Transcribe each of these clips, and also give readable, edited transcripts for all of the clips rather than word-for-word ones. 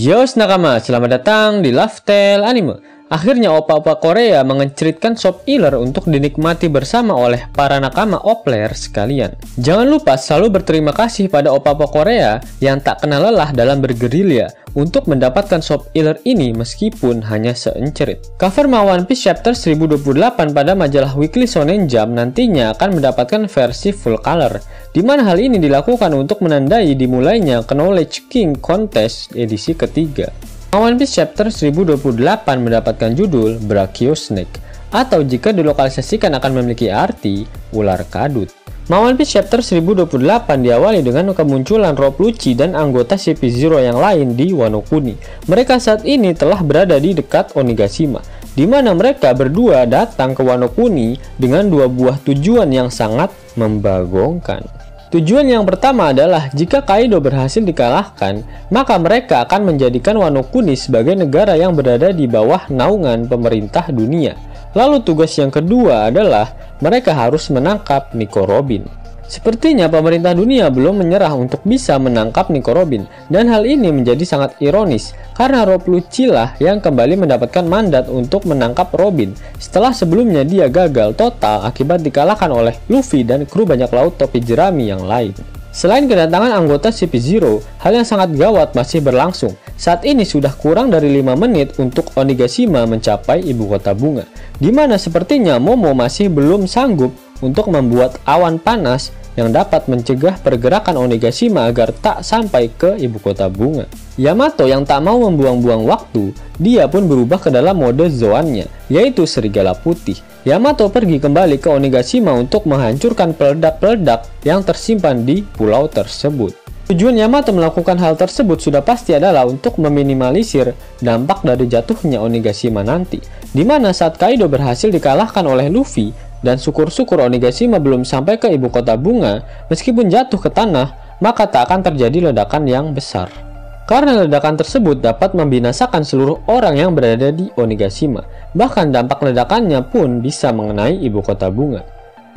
Yo nakama, selamat datang di Lifestyle Anime. Akhirnya opa-opa Korea mengeceritakan Soap Iller untuk dinikmati bersama oleh para nakama opler sekalian. Jangan lupa selalu berterima kasih pada opa-opa Korea yang tak kenal lelah dalam bergerilya untuk mendapatkan Soap Iller ini meskipun hanya seencerit. Cover One Piece Chapter 1028 pada majalah Weekly Shonen Jump nantinya akan mendapatkan versi full color, di mana hal ini dilakukan untuk menandai dimulainya Knowledge King Contest edisi ketiga. One Piece Chapter 1028 mendapatkan judul Brachio Snake, atau jika dilokalisasikan akan memiliki arti ular kadut. One Piece Chapter 1028 diawali dengan kemunculan Rob Lucci dan anggota CP0 yang lain di Wano Kuni. Mereka saat ini telah berada di dekat Onigashima, di mana mereka berdua datang ke Wano Kuni dengan dua buah tujuan yang sangat membagongkan. Tujuan yang pertama adalah jika Kaido berhasil dikalahkan, maka mereka akan menjadikan Wano Kuni sebagai negara yang berada di bawah naungan pemerintah dunia. Lalu tugas yang kedua adalah mereka harus menangkap Nico Robin. Sepertinya pemerintah dunia belum menyerah untuk bisa menangkap Nico Robin, dan hal ini menjadi sangat ironis karena Rob Lucci lah yang kembali mendapatkan mandat untuk menangkap Robin setelah sebelumnya dia gagal total akibat dikalahkan oleh Luffy dan kru bajak laut topi jerami yang lain. Selain kedatangan anggota CP0, hal yang sangat gawat masih berlangsung. Saat ini sudah kurang dari 5 menit untuk Onigashima mencapai ibu kota bunga, di mana sepertinya Momo masih belum sanggup untuk membuat awan panas yang dapat mencegah pergerakan Onigashima agar tak sampai ke ibu kota bunga. Yamato yang tak mau membuang-buang waktu, dia pun berubah ke dalam mode Zoan-nya, yaitu serigala putih. Yamato pergi kembali ke Onigashima untuk menghancurkan peledak-peledak yang tersimpan di pulau tersebut. Tujuan Yamato melakukan hal tersebut sudah pasti adalah untuk meminimalisir dampak dari jatuhnya Onigashima nanti, di mana saat Kaido berhasil dikalahkan oleh Luffy dan syukur-syukur Onigashima belum sampai ke ibu kota bunga, meskipun jatuh ke tanah, maka tak akan terjadi ledakan yang besar. Karena ledakan tersebut dapat membinasakan seluruh orang yang berada di Onigashima, bahkan dampak ledakannya pun bisa mengenai ibu kota bunga.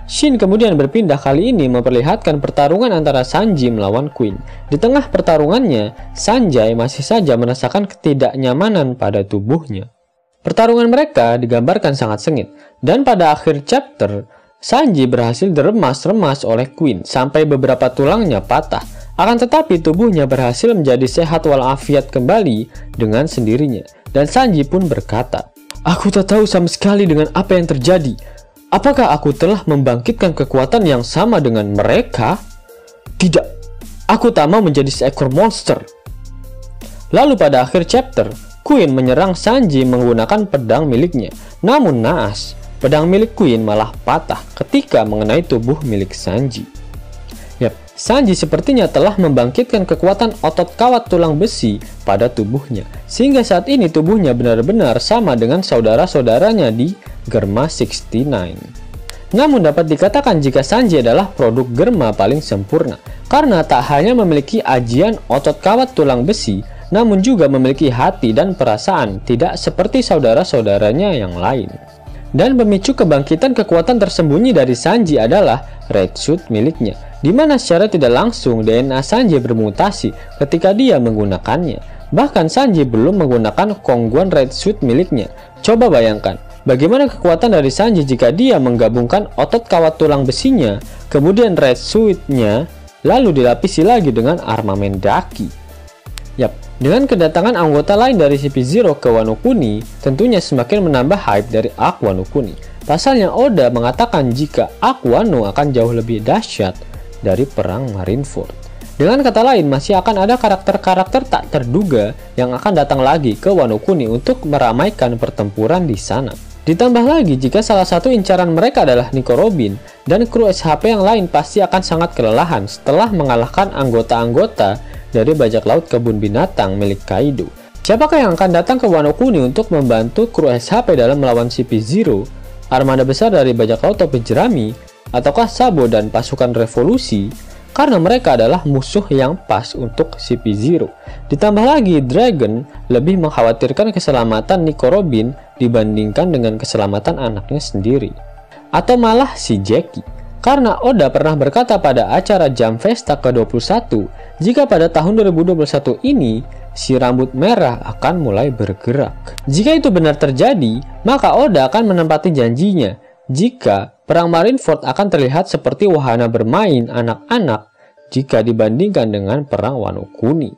Shin kemudian berpindah kali ini memperlihatkan pertarungan antara Sanji melawan Queen. Di tengah pertarungannya, Sanjay masih saja merasakan ketidaknyamanan pada tubuhnya. Pertarungan mereka digambarkan sangat sengit, dan pada akhir chapter, Sanji berhasil diremas-remas oleh Queen sampai beberapa tulangnya patah. Akan tetapi tubuhnya berhasil menjadi sehat walafiat kembali dengan sendirinya. Dan Sanji pun berkata, "Aku tak tahu sama sekali dengan apa yang terjadi. Apakah aku telah membangkitkan kekuatan yang sama dengan mereka? Tidak, aku tak mau menjadi seekor monster." Lalu pada akhir chapter, Queen menyerang Sanji menggunakan pedang miliknya. Namun naas, pedang milik Queen malah patah ketika mengenai tubuh milik Sanji. Sanji sepertinya telah membangkitkan kekuatan otot kawat tulang besi pada tubuhnya, sehingga saat ini tubuhnya benar-benar sama dengan saudara-saudaranya di Germa 69. Namun dapat dikatakan jika Sanji adalah produk Germa paling sempurna, karena tak hanya memiliki ajian otot kawat tulang besi, namun juga memiliki hati dan perasaan, tidak seperti saudara-saudaranya yang lain. Dan pemicu kebangkitan kekuatan tersembunyi dari Sanji adalah Red Suit miliknya, di mana secara tidak langsung DNA Sanji bermutasi ketika dia menggunakannya. Bahkan Sanji belum menggunakan Kongguan Red Suit miliknya. Coba bayangkan, bagaimana kekuatan dari Sanji jika dia menggabungkan otot kawat tulang besinya, kemudian Red Suit-nya, lalu dilapisi lagi dengan armamen Daki. Dengan kedatangan anggota lain dari CP0 ke Wano Kuni, tentunya semakin menambah hype dari arc Wano Kuni. Pasalnya Oda mengatakan jika arc Wano akan jauh lebih dahsyat dari perang Marineford. Dengan kata lain, masih akan ada karakter-karakter tak terduga yang akan datang lagi ke Wano Kuni untuk meramaikan pertempuran di sana. Ditambah lagi jika salah satu incaran mereka adalah Nico Robin, dan kru SHP yang lain pasti akan sangat kelelahan setelah mengalahkan anggota-anggota dari bajak laut kebun binatang milik Kaido. Siapakah yang akan datang ke Wano Kuni untuk membantu kru SHP dalam melawan CP0, armada besar dari bajak laut topi jerami, ataukah Sabo dan pasukan revolusi? Karena mereka adalah musuh yang pas untuk CP0. Ditambah lagi Dragon lebih mengkhawatirkan keselamatan Nico Robin dibandingkan dengan keselamatan anaknya sendiri. Atau malah si Jackie. Karena Oda pernah berkata pada acara Jump Festa ke-21, jika pada tahun 2021 ini, si rambut merah akan mulai bergerak. Jika itu benar terjadi, maka Oda akan menempati janjinya jika Perang Marineford akan terlihat seperti wahana bermain anak-anak jika dibandingkan dengan Perang Wano Kuni.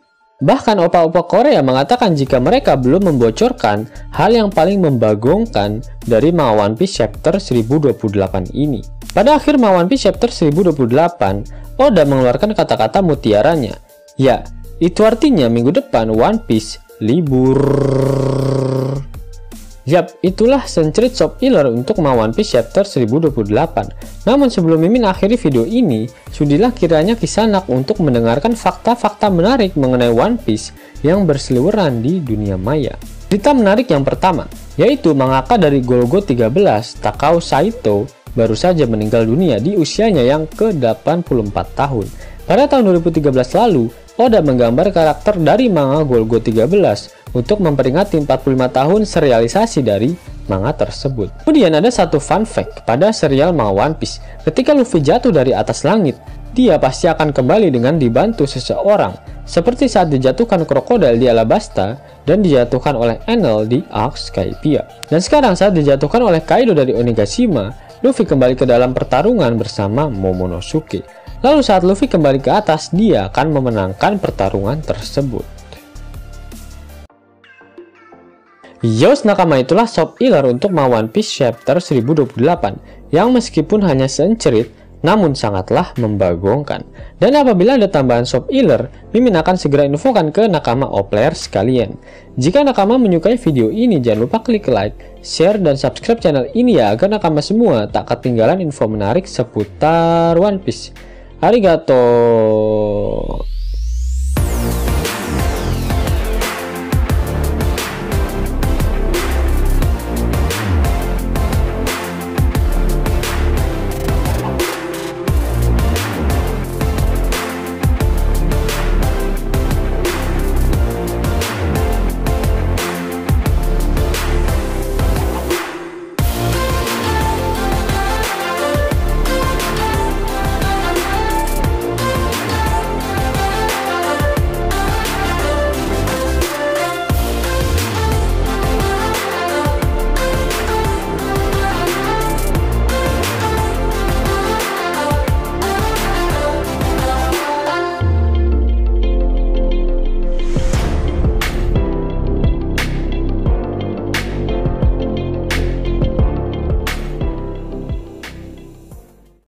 Bahkan opa-opa Korea mengatakan jika mereka belum membocorkan hal yang paling membagongkan dari manga One Piece chapter 1028 ini. Pada akhir manga One Piece chapter 1028, Oda mengeluarkan kata-kata mutiaranya. Ya, itu artinya minggu depan One Piece libur. Yap, itulah Century Shop Healer untuk manga One Piece chapter 1028. Namun sebelum Mimin akhiri video ini, sudilah kiranya Kisanak untuk mendengarkan fakta-fakta menarik mengenai One Piece yang berseliweran di dunia maya. Berita menarik yang pertama, yaitu mangaka dari Golgo 13, Takao Saito, baru saja meninggal dunia di usianya yang ke-84 tahun. Pada tahun 2013 lalu, Oda menggambar karakter dari manga Golgo 13 untuk memperingati 45 tahun serialisasi dari manga tersebut. Kemudian ada satu fun fact pada serial manga One Piece. Ketika Luffy jatuh dari atas langit, dia pasti akan kembali dengan dibantu seseorang, seperti saat dijatuhkan krokodil di Alabasta dan dijatuhkan oleh Enel di Arc Skypiea. Dan sekarang saat dijatuhkan oleh Kaido dari Onigashima, Luffy kembali ke dalam pertarungan bersama Momonosuke. Lalu saat Luffy kembali ke atas, dia akan memenangkan pertarungan tersebut. Yos nakama, itulah Shop Healer untuk manga One Piece chapter 1028 yang meskipun hanya seencerit namun sangatlah membagongkan. Dan apabila ada tambahan Shop Healer, Mimin akan segera infokan ke nakama Oplayer sekalian. Jika nakama menyukai video ini, jangan lupa klik like, share, dan subscribe channel ini ya, agar nakama semua tak ketinggalan info menarik seputar One Piece. Arigato.